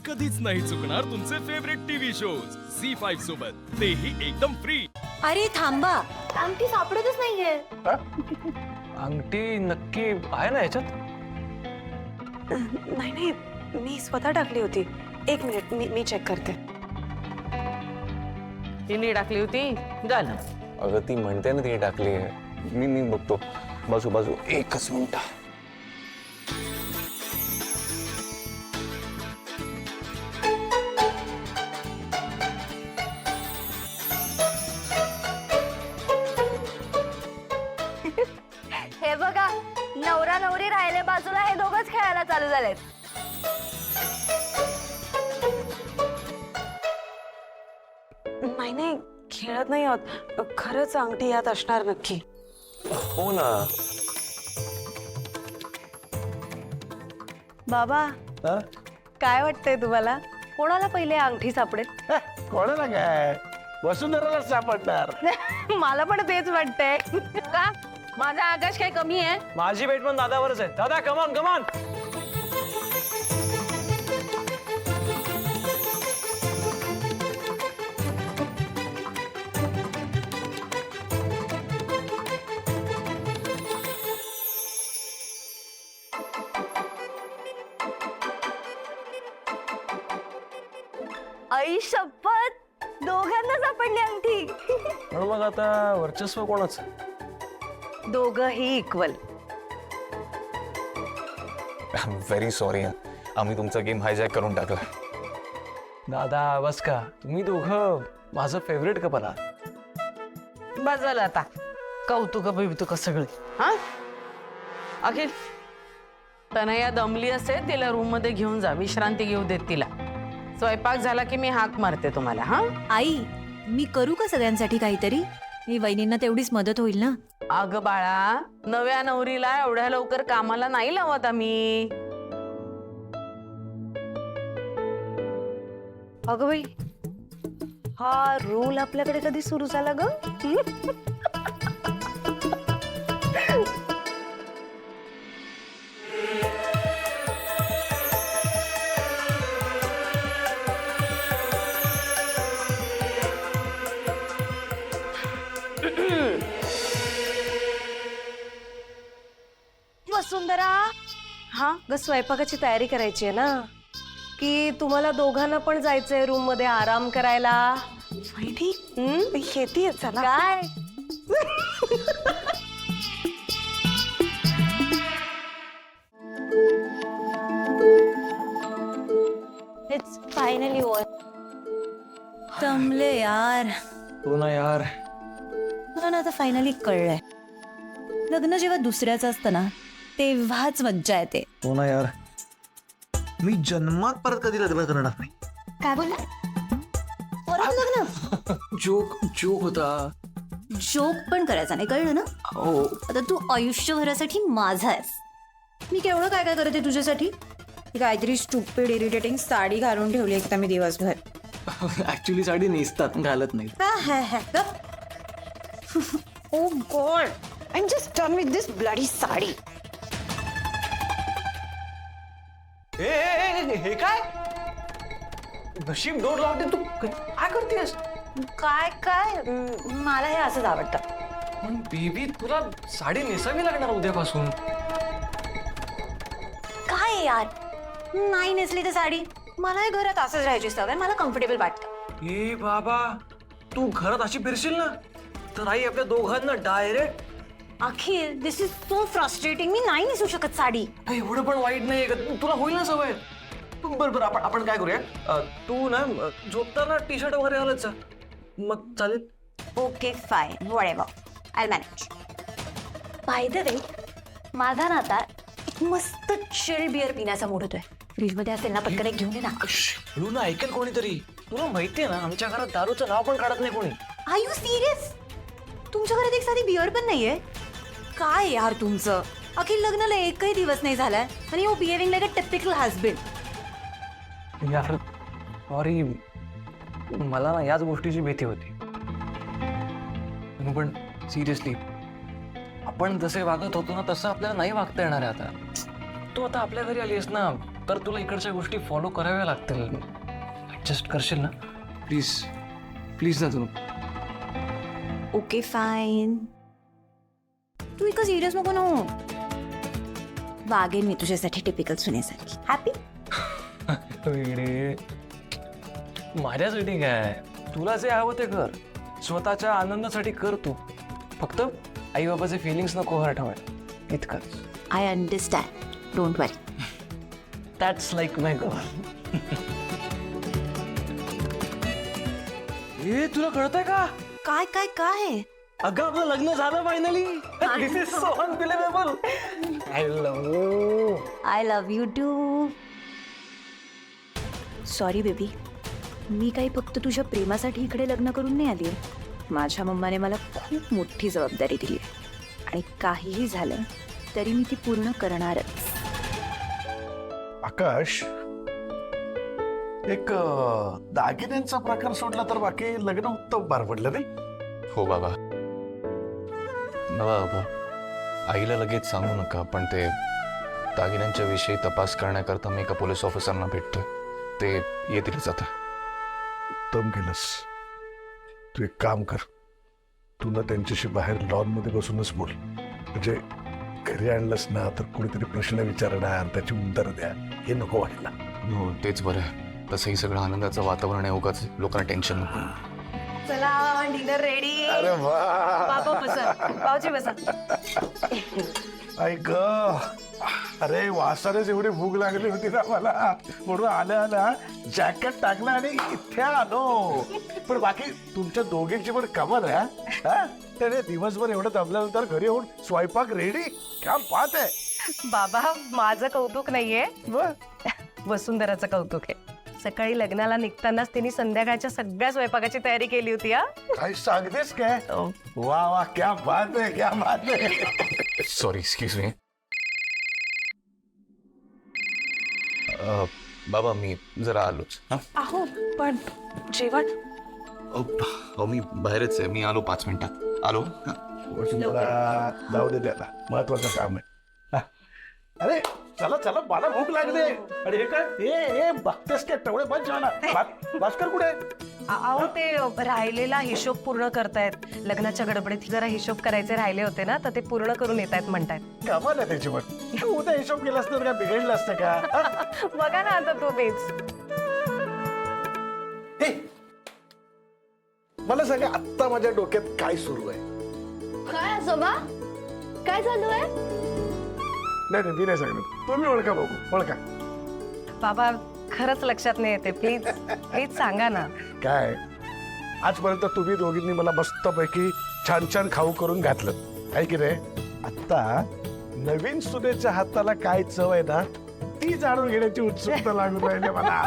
कधीच नाही चुकणार तुमचे फेवरेट टीव्ही शोज झी5 सोबत, तेही एकदम फ्री। अरे थांबा, अंगठी सापडतच नाहीये। अंगठी नक्की आहे ना याच्यात? नाही नाही, मी स्वतः टाकली होती। एक मिनिट, मी चेक करते। तिने टाकली होती झालं। अगं ती म्हणते ना ती टाकली आहे। मी बघतो। बाजू बाजू एकच मिनिट। हे बघा, नवरा नवरी राहिले बाजूला, हे दोघच खेळायला चालू झालेत। नाही नाही, खेळत नाही आहोत। खरंच अंगठी यात असणार नक्की। हो ना। बाबा, काय वाटतंय तुम्हाला, कोणाला पहिले अंगठी सापडेल? कोणाला काय, वसुंधराला सापडणार। मला पण तेच वाटतंय। का माझा आकाश काही कमी आहे? माझी भेट पण दादावरच आहे। दादा कमान कमान। आई शपथ, दोघांना सापडली अंगठी। पण मग आता वर्चस्व कोणाचं? दोघही equal. I am very sorry, आम्ही तुमचा गेम हायजॅक करून टाकला। दादा बस का, तुम्ही दोघं माझं फेवरेट कपल आहात। बस झालं आता, कौतुक बिवतुक सगळे। हा अखिल, तनया दमली असेल, तिला रूम मध्ये घेऊन जा, विश्रांती घेऊ देत तिला। स्वयंपाक झाला की मी हाक मारते तुम्हाला। हा आई, मी करू का सगळ्यांसाठी काहीतरी? मी वहिनींना तेवढीच मदत होईल ना। अगं बाळा, नव्या नवरीला एवढ्या लवकर कामाला नाही लावत आम्ही। अगं बाई, हा रूल आपल्याकडे कधी सुरू झाला ग? वसुंधरा, हा, ग स्वयंपाकाची तयारी करायची आहे ना, की तुम्हाला दोघांना पण जायचंय रूम मध्ये आराम करायला? वहिनी येते, चला। काय इट्स फायनली ओव्हर। जमले यार। हो ना यार। मला ना आता फायनली कळलंय, लग्न जेव्हा दुसऱ्याचं असतं ना, तेव्हाच मज्जा येते। हो ना यार, मी जन्मात परत कधी लग्न करणार नाही। काय बोलला? परत लग्न? जोक होता। जोक पण करायचा नाही, कळलं ना? हो। आता तू आयुष्यभरासाठी माझा आहेस। मी केवढं काय काय करते तुझ्यासाठी। काहीतरी स्टुपिड इरिटेटिंग साडी घालून ठेवली एकदा मी दिवसभर। ऍक्च्युली साडी नेसतात, घालत नाही। Oh God, I am just done with this bloody sari. हे काय नशीब डोर लावते तू, काय करतेस? काय काय, मला हे असंच आवडतं। पण बेबी, तुला साडी नेसावी लागणार उद्यापासून। काय यार, नाही नेसली तर साडी, मला हे घरात असंच राहायची सवय, मला कम्फर्टेबल वाटतं। ए बाबा, तू घरात अशी फिरशील ना तर आई आपल्या दोघांना direct. Akhil, this is so frustrating, मी नाही नेसू शकत साडी। एवढं पण वाईट नाही का, तुला होईल ना सवय। बरं आपण काय करूया, तू ना झोपताना टी शर्ट वगैरे घालत जा, मग चालेल। Okay fine, whatever, I manage. By the way, माझा ना आता एक मस्त चिल बिअर पिण्याचा मूड होतोय। फ्रीज मध्ये असेल ना, पटकन एक घेऊन ये ना। ना ऐकेल कोणीतरी। तुला माहितीये ना, आमच्या घरात दारूचं नाव पण काढत नाही कोणी। Are you serious? तुमच्या घरात एक साधी बिअर पण नाहीये? काय यार तुमचं? अखिल, लग्नाला एकही दिवस नाही झालाय आणि you behaving like a typical husband. यार सॉरी, मला ना याच गोष्टीची भीती होती। पण सिरियसली, आपण जसे वागत होतो ना तसं आपल्याला नाही वागता येणार आहे आता। तू आता आपल्या घरी आलीस ना, तर तुला इकडच्या गोष्टी फॉलो कराव्या लागतील. ऍडजस्ट करशील ना प्लीज? प्लीज ना तू. ओके फाईन, तू इतकं सिरियस नको ना हो. वागेन मी तुझ्यासाठी टिपिकल सुनेसारखी. हॅपी? माझ्यासाठी काय, तुला जे हवं ते कर. स्वतःच्या आनंदासाठी कर तू. फक्त आई बाबाचे फिलिंग्स नको हर्ट हवं इतकंच. I understand, don't worry. That's like my girl. हे तुला कळतंय का? काय काय काय? अगं आपलं लग्न झालं finally. This is so unbelievable. I love you. I love you too. Sorry baby, मी काही फक्त तुझ्या प्रेमासाठी इकडे लग्न करून नाही आली आहे. माझ्या मम्माने मला खूप मोठी जबाबदारी दिली आहे आणि काहीही झालं तरी मी ती पूर्ण करणारच. आकाश, एक दागिन्यांचा प्रकार सोडला तर बाकी लग्न उत्तम पार पडलं नाही? हो बाबा. बाबा, आईला लगेच सांगू नका, पण ते दागिन्यांच्या विषयी तपास करण्याकरता मी एका पोलीस ऑफिसरना भेटतोय. ते येतीलच आता. उत्तम केलंस. तू एक काम कर, तू ना त्यांच्याशी बाहेर लॉन मध्ये बसूनच बोल. म्हणजे घरी आणलंस ना तर कोणीतरी प्रश्न विचारणार, त्याची उत्तर द्या, हे नको व्हायला. हो तेच बरं आहे. तसंही सगळं आनंदाचं वातावरण आहे, उगाच लोकांना टेन्शन नको. चला डिनर रेडी. अरे वा, बाबा बसा, पावची बसा. ऐक, अरे वासानेच एवढी भूक लागली होती ना मला, म्हणून आल्या आल्या जॅकेट टाकलं आणि इथे आलो. पण बाकी तुमच्या दोघींची पण कमाल आहे हा. त्याने दिवसभर एवढं दमल्यानंतर घरी येऊन स्वयंपाक रेडी. क्या बात आहे. बाबा माझं कौतुक नाहीये, वसुंधराचं कौतुक आहे. सकाळी लग्नाला निघतानाच तिने संध्याकाळच्या सगळ्या स्वयंपाकाची तयारी केली होती. हा काही सांगतेस काय? वा वा, क्या बात आहे, क्या बात आहे. Sorry, excuse me. बाबा मी जरा आलोच. अहो पण जेवण. मी बाहेरच आहे. मी आलो 5 मिनिटात आलो. वसुंधरा, जाऊ दे त्याला, महत्वाचं काम आहे. हा. अरे चला चला, मला भूक लागली. अरे हे काय, ए बघतेस काय टवळे बंद झाला. भास्कर कुठे? अहो ते राहिलेला हिशोब पूर्ण करतायत. लग्नाच्या गडबडीत जरा हिशोब करायचे राहिले होते ना, तर ते पूर्ण करून येत आहेत म्हणतायत. कमाल आहे त्याची पण. उद्या हिशोब केला असतं तर काय बिघडलं असतं का? बघा ना आता तुम्हीच. हे, मला सांगा आत्ता माझ्या डोक्यात काय सुरू आहे? काय आजोबा, काय चालू आहे? नाही मी नाही सांगणार, तुम्ही ओळखा बघू, ओळखा. बाबा खरंच लक्षात नाही येते. प्लीज प्लीज सांगा ना. काय, आजपर्यंत तुम्ही दोघींनी मला मस्तपैकी छान छान खाऊ करून घातलं आहे की नाही? आता नवीन सुनेच्या हाताला काय चव आहे ना, ती जाणून घेण्याची उत्सुकता लागून राहिली मला.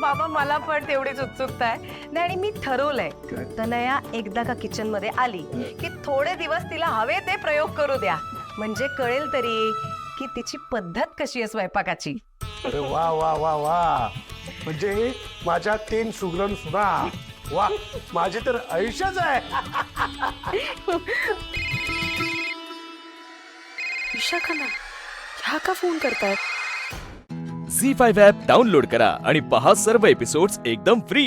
बाबा मला पण तेवढीच उत्सुकता आहे. नाही आणि मी ठरवलंय, तनया एकदा का किचन मध्ये आली की थोडे दिवस तिला हवे ते प्रयोग करू द्या, म्हणजे कळेल तरी की तिची पद्धत कशी आहे स्वयंपाकाची. अरे वा वा वा वा, म्हणजे माझ्या 3 सुगरण सुना. वा, माझी तर आयुष्यच आहे. विशाखा मॅम ह्या का फोन करतायत? झी5 ॲप डाउनलोड करा आणि पहा सर्व एपिसोड्स एकदम फ्री.